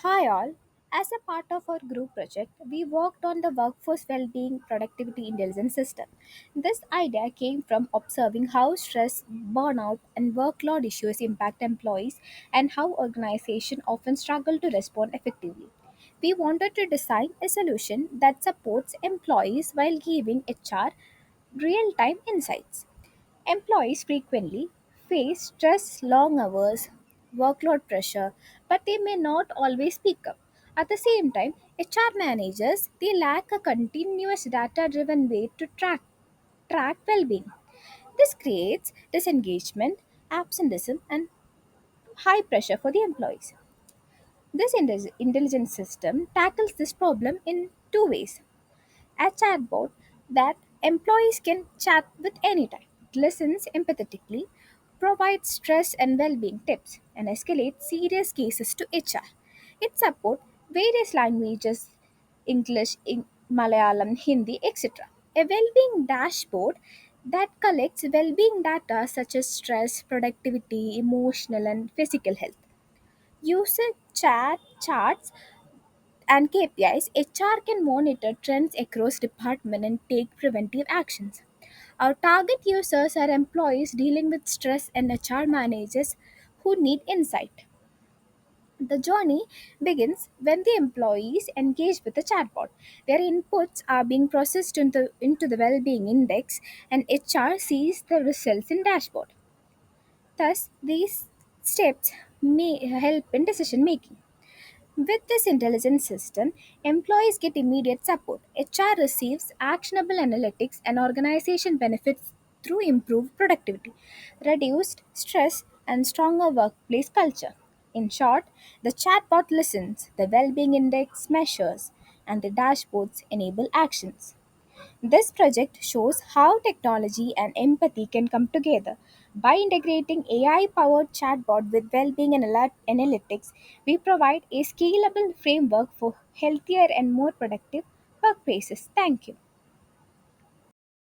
Hi all. As a part of our group project, we worked on the workforce well-being productivity intelligence system. This idea came from observing how stress, burnout, and workload issues impact employees and how organizations often struggle to respond effectively. We wanted to design a solution that supports employees while giving HR real-time insights. Employees frequently face stress, long hours, workload pressure, but they may not always speak up. At the same time, HR managers they lack a continuous data-driven way to track well-being. This creates disengagement, absenteeism, and high pressure for the employees. This intelligence system tackles this problem in two ways: a chatbot that employees can chat with anytime. It listens empathetically, provides stress and well-being tips, and escalates serious cases to HR. It supports various languages, English, Malayalam, Hindi, etc. A well-being dashboard that collects well-being data such as stress, productivity, emotional, and physical health. User chat charts and KPIs, HR can monitor trends across department and take preventive actions. Our target users are employees dealing with stress and HR managers who need insight. The journey begins when the employees engage with the chatbot. Their inputs are being processed into the well-being index and HR sees the results in dashboard. Thus, these steps may help in decision making. With this intelligent system, employees get immediate support, HR receives actionable analytics, and organization benefits through improved productivity, reduced stress, and stronger workplace culture. In short, the chatbot listens, the well being index measures, and the dashboards enable actions. This project shows how technology and empathy can come together. By integrating AI powered chatbot with well-being and analytics, we provide a scalable framework for healthier and more productive workplaces. Thank you.